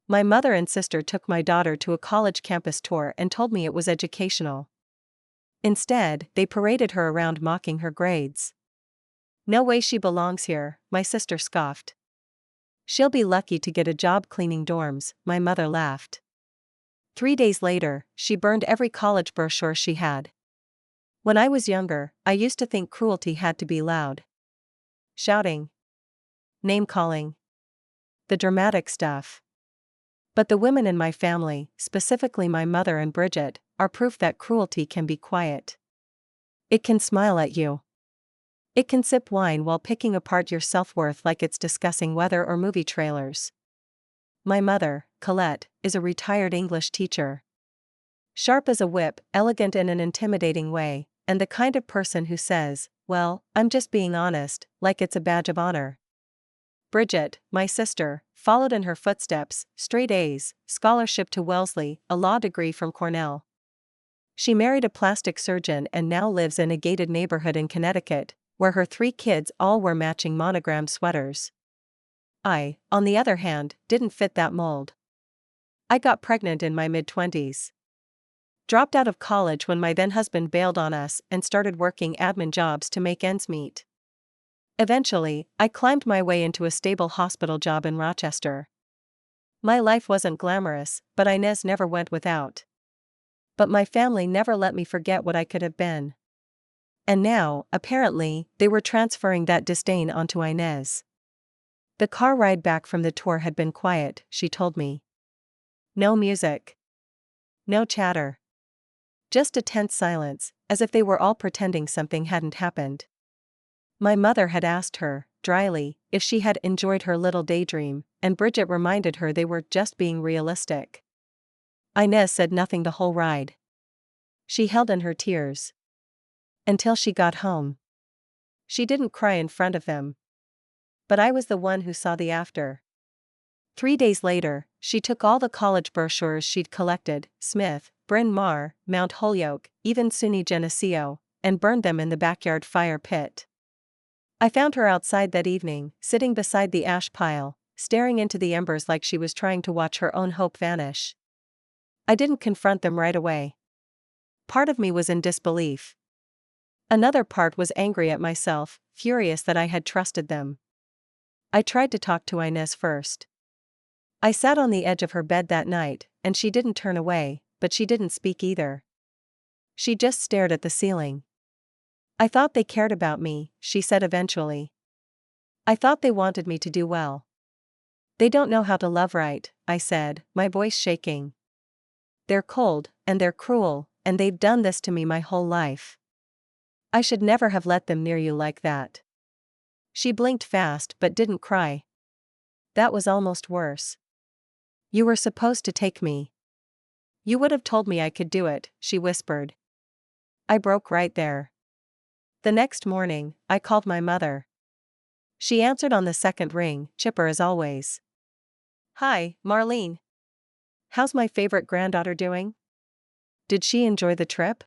My mother and sister took my daughter to a college campus tour and told me it was educational. Instead, they paraded her around mocking her grades. No way she belongs here, my sister scoffed. She'll be lucky to get a job cleaning dorms, my mother laughed. 3 days later, she burned every college brochure she had. When I was younger, I used to think cruelty had to be loud. Shouting. Name-calling. The dramatic stuff. But the women in my family, specifically my mother and Bridget, are proof that cruelty can be quiet. It can smile at you. It can sip wine while picking apart your self-worth like it's discussing weather or movie trailers. My mother, Colette, is a retired English teacher. Sharp as a whip, elegant in an intimidating way, and the kind of person who says, "Well, I'm just being honest," like it's a badge of honor. Bridget, my sister, followed in her footsteps, straight A's, scholarship to Wellesley, a law degree from Cornell. She married a plastic surgeon and now lives in a gated neighborhood in Connecticut, where her 3 kids all wear matching monogram sweaters. I, on the other hand, didn't fit that mold. I got pregnant in my mid-20s. Dropped out of college when my then-husband bailed on us and started working admin jobs to make ends meet. Eventually, I climbed my way into a stable hospital job in Rochester. My life wasn't glamorous, but Inez never went without. But my family never let me forget what I could have been. And now, apparently, they were transferring that disdain onto Inez. The car ride back from the tour had been quiet, she told me. No music. No chatter. Just a tense silence, as if they were all pretending something hadn't happened. My mother had asked her, dryly, if she had enjoyed her little daydream, and Bridget reminded her they were just being realistic. Inez said nothing the whole ride. She held in her tears. Until she got home. She didn't cry in front of them. But I was the one who saw the after. 3 days later, she took all the college brochures she'd collected, Smith, Bryn Mawr, Mount Holyoke, even SUNY Geneseo, and burned them in the backyard fire pit. I found her outside that evening, sitting beside the ash pile, staring into the embers like she was trying to watch her own hope vanish. I didn't confront them right away. Part of me was in disbelief. Another part was angry at myself, furious that I had trusted them. I tried to talk to Inez first. I sat on the edge of her bed that night, and she didn't turn away, but she didn't speak either. She just stared at the ceiling. I thought they cared about me, she said eventually. I thought they wanted me to do well. They don't know how to love right, I said, my voice shaking. They're cold, and they're cruel, and they've done this to me my whole life. I should never have let them near you like that. She blinked fast but didn't cry. That was almost worse. You were supposed to take me. You would have told me I could do it, she whispered. I broke right there. The next morning, I called my mother. She answered on the second ring, chipper as always. Hi, Marlene. How's my favorite granddaughter doing? Did she enjoy the trip?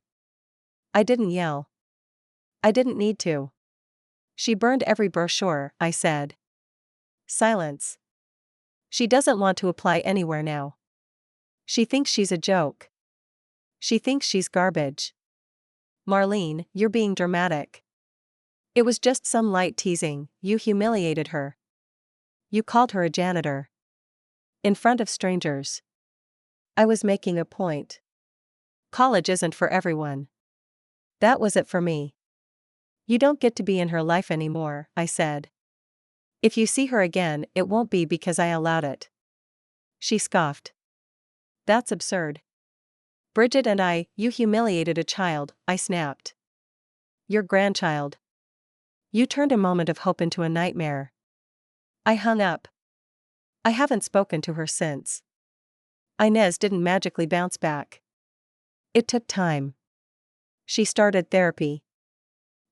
I didn't yell. I didn't need to. She burned every brochure, I said. Silence. She doesn't want to apply anywhere now. She thinks she's a joke. She thinks she's garbage. Marlene, you're being dramatic. It was just some light teasing, you humiliated her. You called her a janitor. In front of strangers. I was making a point. College isn't for everyone. That was it for me. You don't get to be in her life anymore, I said. If you see her again, it won't be because I allowed it. She scoffed. That's absurd. Bridget and you humiliated a child, I snapped. Your grandchild. You turned a moment of hope into a nightmare. I hung up. I haven't spoken to her since. Inez didn't magically bounce back. It took time. She started therapy.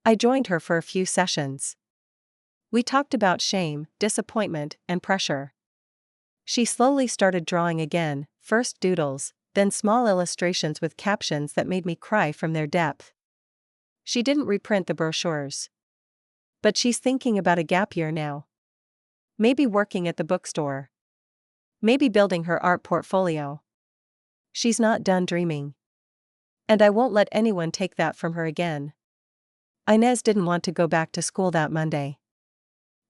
I joined her for a few sessions. We talked about shame, disappointment, and pressure. She slowly started drawing again, first doodles, then small illustrations with captions that made me cry from their depth. She didn't reprint the brochures. But she's thinking about a gap year now. Maybe working at the bookstore. Maybe building her art portfolio. She's not done dreaming. And I won't let anyone take that from her again. Inez didn't want to go back to school that Monday.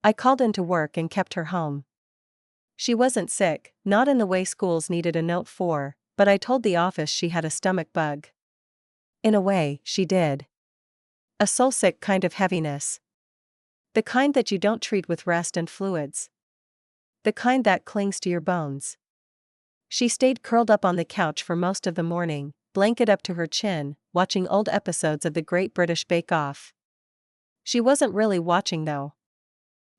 I called into work and kept her home. She wasn't sick, not in the way schools needed a note for, but I told the office she had a stomach bug. In a way, she did. A soul-sick kind of heaviness. The kind that you don't treat with rest and fluids. The kind that clings to your bones. She stayed curled up on the couch for most of the morning, blanket up to her chin, watching old episodes of the Great British Bake Off. She wasn't really watching though.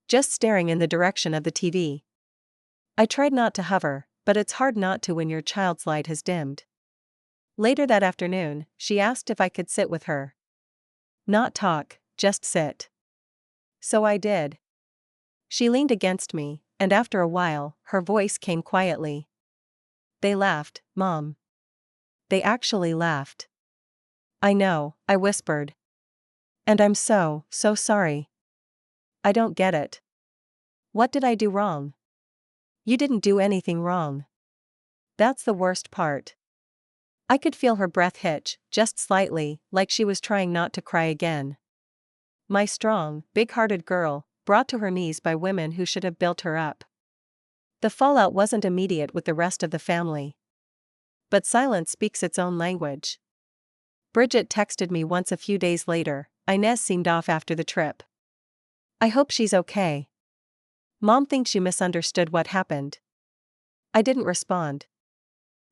Just staring in the direction of the TV. I tried not to hover, but it's hard not to when your child's light has dimmed. Later that afternoon, she asked if I could sit with her. Not talk, just sit. So I did. She leaned against me, and after a while, her voice came quietly. They laughed, Mom. They actually laughed. I know, I whispered. And I'm so sorry. I don't get it. What did I do wrong? You didn't do anything wrong. That's the worst part. I could feel her breath hitch, just slightly, like she was trying not to cry again. My strong, big-hearted girl, brought to her knees by women who should have built her up. The fallout wasn't immediate with the rest of the family. But silence speaks its own language. Bridget texted me once a few days later. Inez seemed off after the trip. I hope she's okay. Mom thinks you misunderstood what happened. I didn't respond.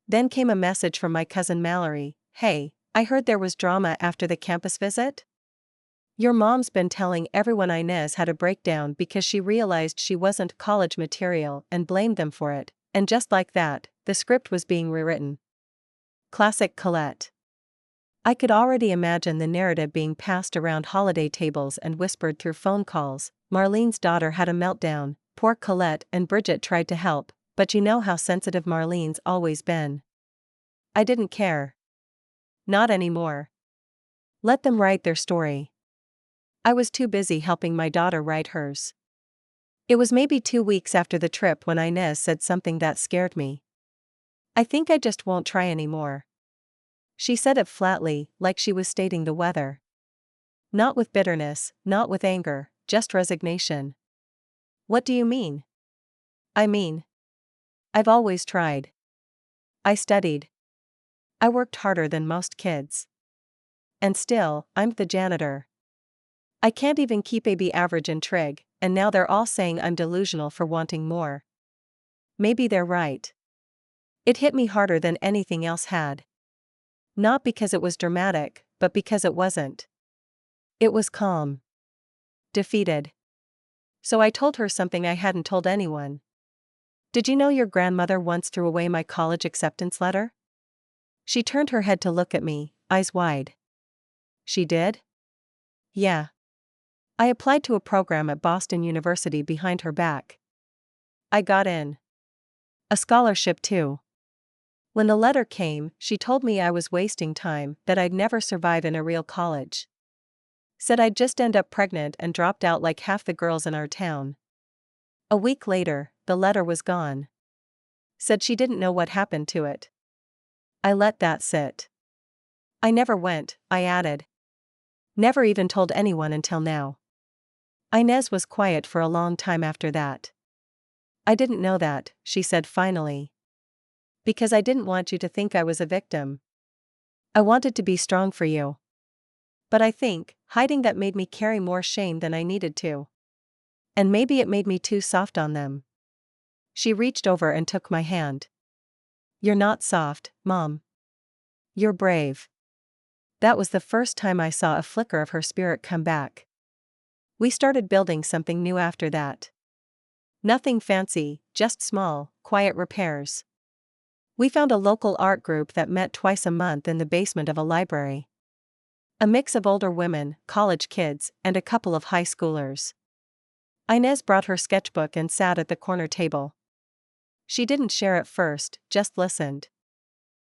Then came a message from my cousin Mallory. Hey, I heard there was drama after the campus visit? Your mom's been telling everyone Inez had a breakdown because she realized she wasn't college material and blamed them for it, and just like that, the script was being rewritten. Classic Colette. I could already imagine the narrative being passed around holiday tables and whispered through phone calls. Marlene's daughter had a meltdown, poor Colette and Bridget tried to help, but you know how sensitive Marlene's always been. I didn't care. Not anymore. Let them write their story. I was too busy helping my daughter write hers. It was maybe 2 weeks after the trip when Inez said something that scared me. I think I just won't try anymore. She said it flatly, like she was stating the weather. Not with bitterness, not with anger, just resignation. What do you mean? I mean, I've always tried. I studied. I worked harder than most kids. And still, I'm the janitor. I can't even keep AB average in trig, and now they're all saying I'm delusional for wanting more. Maybe they're right. It hit me harder than anything else had. Not because it was dramatic, but because it wasn't. It was calm. Defeated. So I told her something I hadn't told anyone. Did you know your grandmother once threw away my college acceptance letter? She turned her head to look at me, eyes wide. She did? Yeah. I applied to a program at Boston University behind her back. I got in. A scholarship too. When the letter came, she told me I was wasting time, that I'd never survive in a real college. Said I'd just end up pregnant and dropped out like half the girls in our town. A week later, the letter was gone. Said she didn't know what happened to it. I let that sit. I never went, I added. Never even told anyone until now. Inez was quiet for a long time after that. I didn't know that, she said finally. Because I didn't want you to think I was a victim. I wanted to be strong for you. But I think, hiding that made me carry more shame than I needed to. And maybe it made me too soft on them. She reached over and took my hand. You're not soft, Mom. You're brave. That was the first time I saw a flicker of her spirit come back. We started building something new after that. Nothing fancy, just small, quiet repairs. We found a local art group that met twice a month in the basement of a library. A mix of older women, college kids, and a couple of high schoolers. Inez brought her sketchbook and sat at the corner table. She didn't share at first, just listened.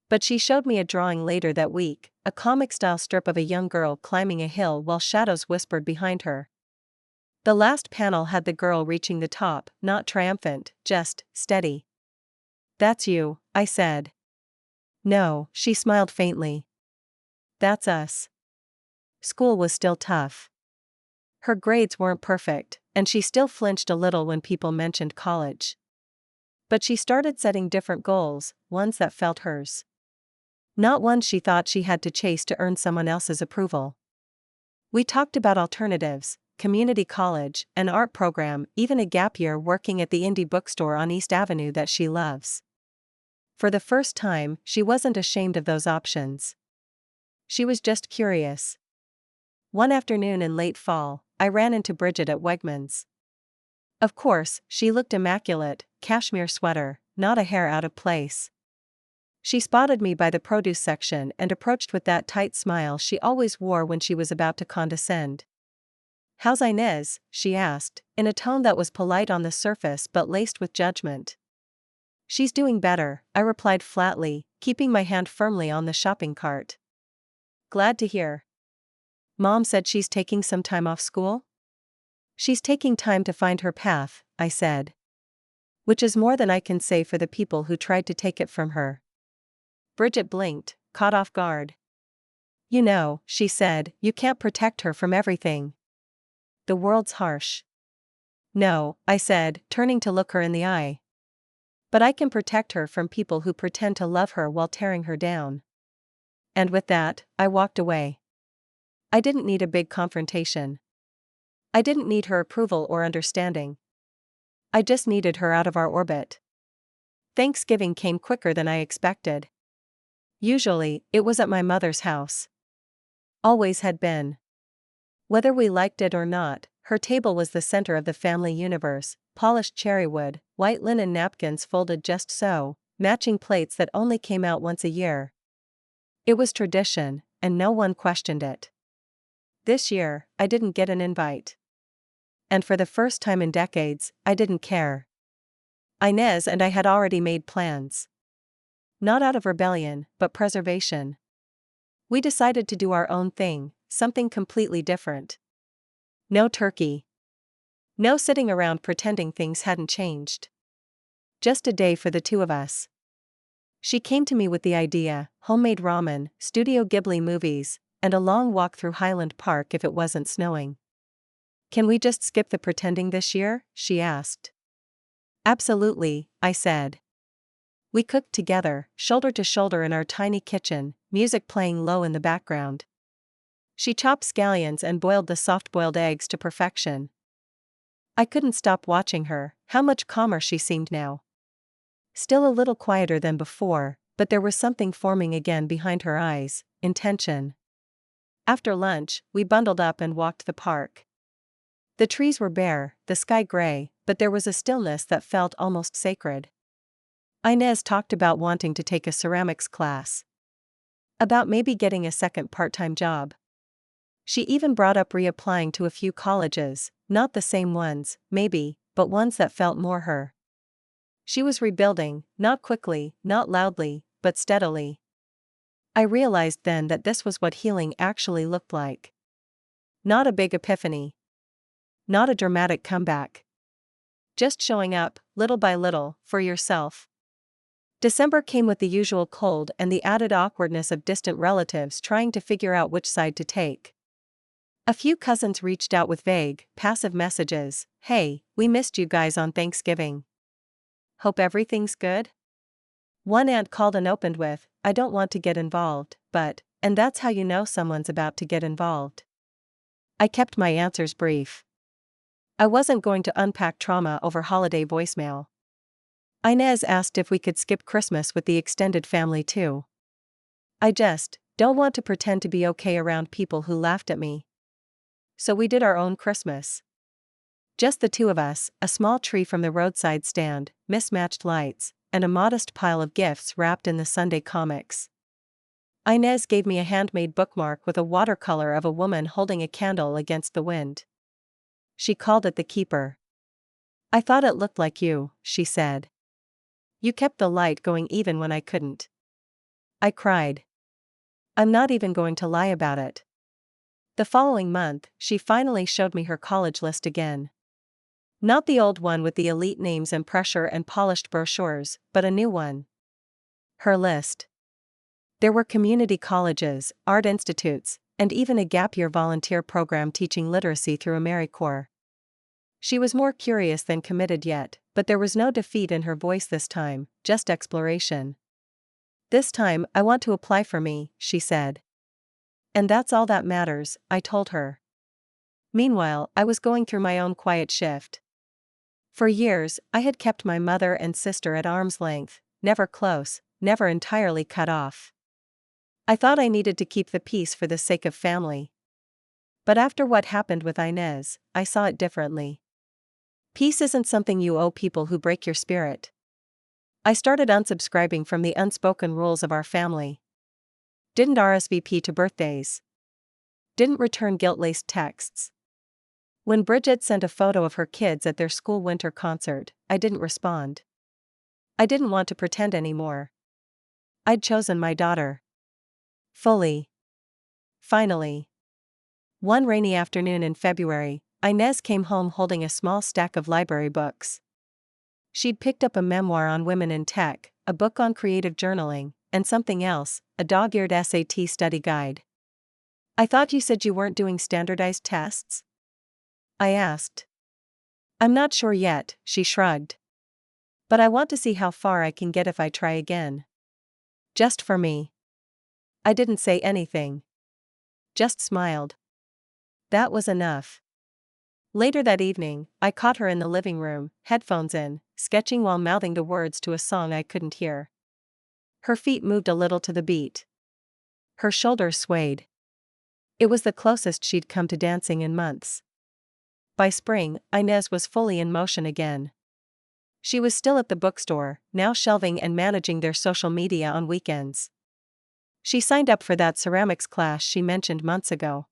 But she showed me a drawing later that week, a comic-style strip of a young girl climbing a hill while shadows whispered behind her. The last panel had the girl reaching the top, not triumphant, just steady. That's you, I said. No, she smiled faintly. That's us. School was still tough. Her grades weren't perfect, and she still flinched a little when people mentioned college. But she started setting different goals, ones that felt hers. Not ones she thought she had to chase to earn someone else's approval. We talked about alternatives, community college, an art program, even a gap year working at the indie bookstore on East Avenue that she loves. For the first time, she wasn't ashamed of those options. She was just curious. One afternoon in late fall, I ran into Bridget at Wegmans. Of course, she looked immaculate, cashmere sweater, not a hair out of place. She spotted me by the produce section and approached with that tight smile she always wore when she was about to condescend. "How's Inez?" she asked, in a tone that was polite on the surface but laced with judgment. "She's doing better," I replied flatly, keeping my hand firmly on the shopping cart. "Glad to hear. Mom said she's taking some time off school?" "She's taking time to find her path," I said. Which is more than I can say for the people who tried to take it from her. Bridget blinked, caught off guard. "You know," she said, "you can't protect her from everything. The world's harsh." "No," I said, turning to look her in the eye. "But I can protect her from people who pretend to love her while tearing her down." And with that, I walked away. I didn't need a big confrontation. I didn't need her approval or understanding. I just needed her out of our orbit. Thanksgiving came quicker than I expected. Usually, it was at my mother's house. Always had been. Whether we liked it or not, her table was the center of the family universe: polished cherrywood, white linen napkins folded just so, matching plates that only came out once a year. It was tradition, and no one questioned it. This year, I didn't get an invite. And for the first time in decades, I didn't care. Inez and I had already made plans. Not out of rebellion, but preservation. We decided to do our own thing, something completely different. No turkey. No sitting around pretending things hadn't changed. Just a day for the two of us. She came to me with the idea: homemade ramen, Studio Ghibli movies, and a long walk through Highland Park if it wasn't snowing. "Can we just skip the pretending this year?" she asked. "Absolutely," I said. We cooked together, shoulder to shoulder in our tiny kitchen, music playing low in the background. She chopped scallions and boiled the soft-boiled eggs to perfection. I couldn't stop watching her. How much calmer she seemed now. Still a little quieter than before, but there was something forming again behind her eyes: intention. After lunch, we bundled up and walked the park. The trees were bare, the sky gray, but there was a stillness that felt almost sacred. Inez talked about wanting to take a ceramics class. About maybe getting a second part-time job. She even brought up reapplying to a few colleges, not the same ones, maybe, but ones that felt more her. She was rebuilding, not quickly, not loudly, but steadily. I realized then that this was what healing actually looked like. Not a big epiphany. Not a dramatic comeback. Just showing up, little by little, for yourself. December came with the usual cold and the added awkwardness of distant relatives trying to figure out which side to take. A few cousins reached out with vague, passive messages: "Hey, we missed you guys on Thanksgiving. Hope everything's good?" One aunt called and opened with, "I don't want to get involved, but," and that's how you know someone's about to get involved. I kept my answers brief. I wasn't going to unpack trauma over holiday voicemail. Inez asked if we could skip Christmas with the extended family too. I just don't want to pretend to be okay around people who laughed at me. So we did our own Christmas. Just the two of us, a small tree from the roadside stand, mismatched lights, and a modest pile of gifts wrapped in the Sunday comics. Inez gave me a handmade bookmark with a watercolor of a woman holding a candle against the wind. She called it The Keeper. "I thought it looked like you," she said. "You kept the light going even when I couldn't." I cried. I'm not even going to lie about it. The following month, she finally showed me her college list again. Not the old one with the elite names and pressure and polished brochures, but a new one. Her list. There were community colleges, art institutes, and even a gap-year volunteer program teaching literacy through AmeriCorps. She was more curious than committed yet, but there was no defeat in her voice this time, just exploration. "This time, I want to apply for me," she said. "And that's all that matters," I told her. Meanwhile, I was going through my own quiet shift. For years, I had kept my mother and sister at arm's length, never close, never entirely cut off. I thought I needed to keep the peace for the sake of family. But after what happened with Inez, I saw it differently. Peace isn't something you owe people who break your spirit. I started unsubscribing from the unspoken rules of our family. Didn't RSVP to birthdays. Didn't return guilt-laced texts. When Bridget sent a photo of her kids at their school winter concert, I didn't respond. I didn't want to pretend anymore. I'd chosen my daughter. Fully. Finally. One rainy afternoon in February, Inez came home holding a small stack of library books. She'd picked up a memoir on women in tech, a book on creative journaling, and something else, a dog-eared SAT study guide. "I thought you said you weren't doing standardized tests?" I asked. "I'm not sure yet," she shrugged. "But I want to see how far I can get if I try again. Just for me." I didn't say anything. Just smiled. That was enough. Later that evening, I caught her in the living room, headphones in, sketching while mouthing the words to a song I couldn't hear. Her feet moved a little to the beat. Her shoulders swayed. It was the closest she'd come to dancing in months. By spring, Inez was fully in motion again. She was still at the bookstore, now shelving and managing their social media on weekends. She signed up for that ceramics class she mentioned months ago.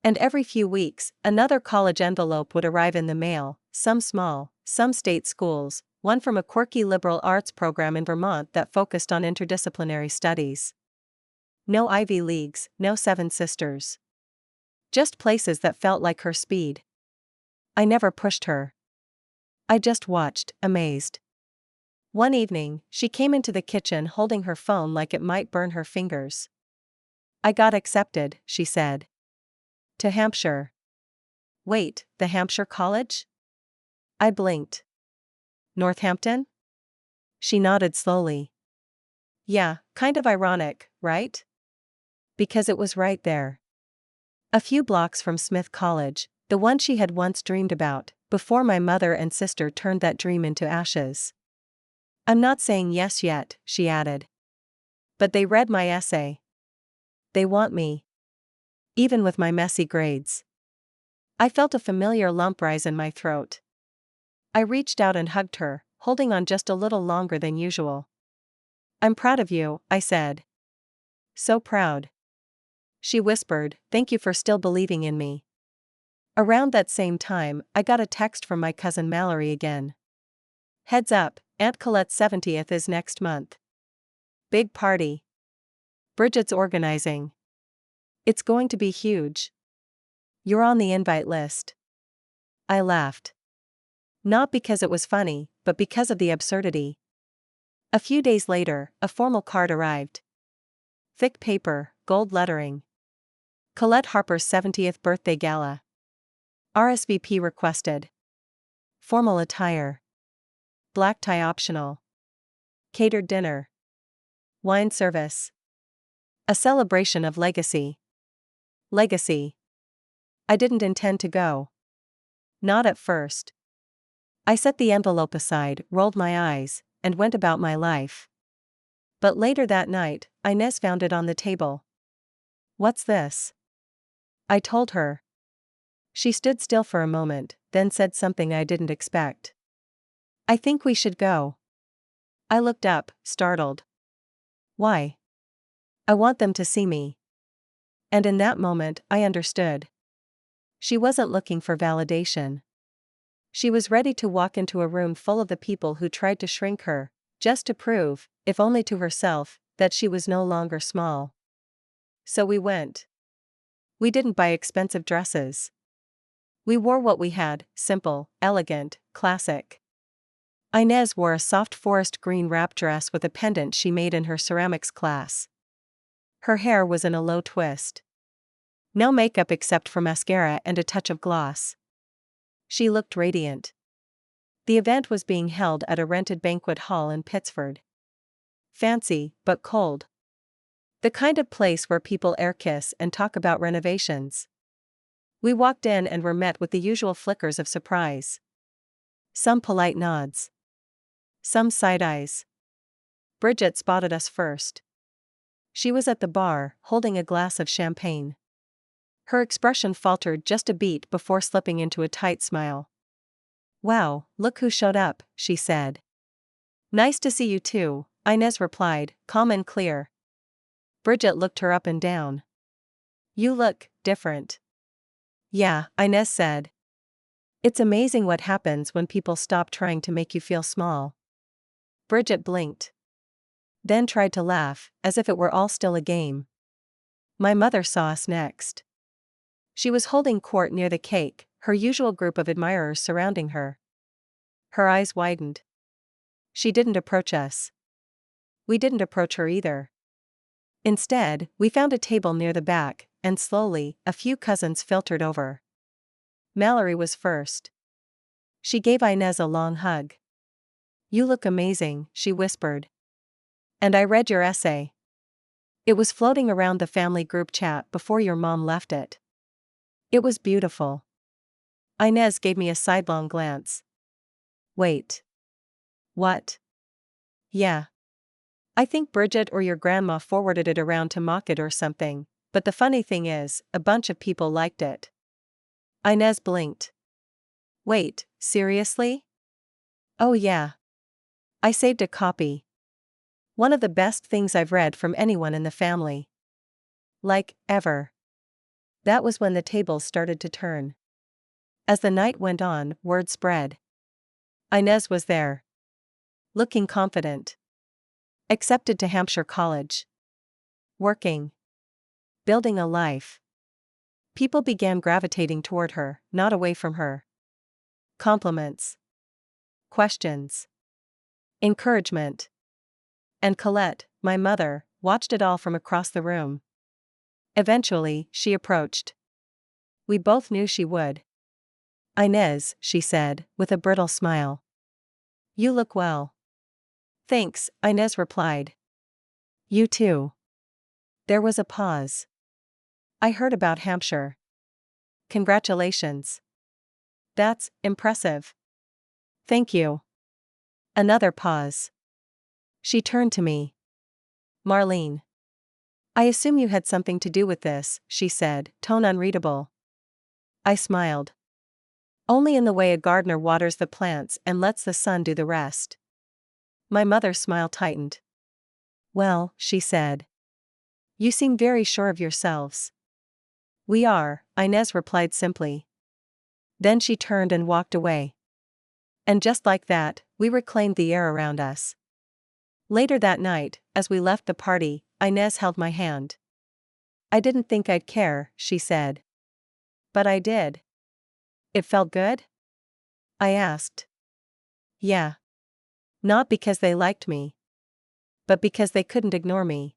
And every few weeks, another college envelope would arrive in the mail, some small, some state schools, one from a quirky liberal arts program in Vermont that focused on interdisciplinary studies. No Ivy Leagues, no Seven Sisters. Just places that felt like her speed. I never pushed her. I just watched, amazed. One evening, she came into the kitchen holding her phone like it might burn her fingers. "I got accepted," she said. "To Hampshire." "Wait, the Hampshire College?" I blinked. "Northampton?" She nodded slowly. "Yeah, kind of ironic, right? Because it was right there. A few blocks from Smith College, the one she had once dreamed about, before my mother and sister turned that dream into ashes." "I'm not saying yes yet," she added. "But they read my essay. They want me. Even with my messy grades." I felt a familiar lump rise in my throat. I reached out and hugged her, holding on just a little longer than usual. "I'm proud of you," I said. "So proud." She whispered, "Thank you for still believing in me." Around that same time, I got a text from my cousin Mallory again. "Heads up, Aunt Colette's 70th is next month. Big party. Bridget's organizing. It's going to be huge. You're on the invite list." I laughed. Not because it was funny, but because of the absurdity. A few days later, a formal card arrived. Thick paper, gold lettering. Colette Harper's 70th birthday gala. RSVP requested. Formal attire. Black tie optional. Catered dinner. Wine service. A celebration of legacy. Legacy. I didn't intend to go. Not at first. I set the envelope aside, rolled my eyes, and went about my life. But later that night, Inez found it on the table. "What's this?" I told her. She stood still for a moment, then said something I didn't expect. "I think we should go." I looked up, startled. "Why?" "I want them to see me." And in that moment, I understood. She wasn't looking for validation. She was ready to walk into a room full of the people who tried to shrink her, just to prove, if only to herself, that she was no longer small. So we went. We didn't buy expensive dresses. We wore what we had, simple, elegant, classic. Inez wore a soft forest green wrap dress with a pendant she made in her ceramics class. Her hair was in a low twist. No makeup except for mascara and a touch of gloss. She looked radiant. The event was being held at a rented banquet hall in Pittsford. Fancy, but cold. The kind of place where people air kiss and talk about renovations. We walked in and were met with the usual flickers of surprise. Some polite nods. Some side eyes. Bridget spotted us first. She was at the bar, holding a glass of champagne. Her expression faltered just a beat before slipping into a tight smile. "Wow, look who showed up," she said. "Nice to see you too," Inez replied, calm and clear. Bridget looked her up and down. "You look different." "Yeah," Inez said. "It's amazing what happens when people stop trying to make you feel small." Bridget blinked. Then tried to laugh, as if it were all still a game. My mother saw us next. She was holding court near the cake, her usual group of admirers surrounding her. Her eyes widened. She didn't approach us. We didn't approach her either. Instead, we found a table near the back, and slowly, a few cousins filtered over. Mallory was first. She gave Inez a long hug. "You look amazing," she whispered. "And I read your essay. It was floating around the family group chat before your mom left it. It was beautiful." Inez gave me a sidelong glance. "Wait. What?" "Yeah. I think Bridget or your grandma forwarded it around to mock it or something, but the funny thing is, a bunch of people liked it." Inez blinked. "Wait, seriously?" "Oh yeah. I saved a copy. One of the best things I've read from anyone in the family. Like, ever." That was when the tables started to turn. As the night went on, word spread. Inez was there. Looking confident. Accepted to Hampshire College. Working. Building a life. People began gravitating toward her, not away from her. Compliments. Questions. Encouragement. And Colette, my mother, watched it all from across the room. Eventually, she approached. We both knew she would. "Inez," she said, with a brittle smile. "You look well." "Thanks," Inez replied. "You too." There was a pause. "I heard about Hampshire." "Congratulations. That's impressive." "Thank you." Another pause. She turned to me. "Marlene. I assume you had something to do with this," she said, tone unreadable. I smiled. "Only in the way a gardener waters the plants and lets the sun do the rest." My mother's smile tightened. "Well," she said. "You seem very sure of yourselves." "We are," Inez replied simply. Then she turned and walked away. And just like that, we reclaimed the air around us. Later that night, as we left the party, Inez held my hand. "I didn't think I'd care," she said. "But I did." "It felt good?" I asked. "Yeah. Not because they liked me. But because they couldn't ignore me."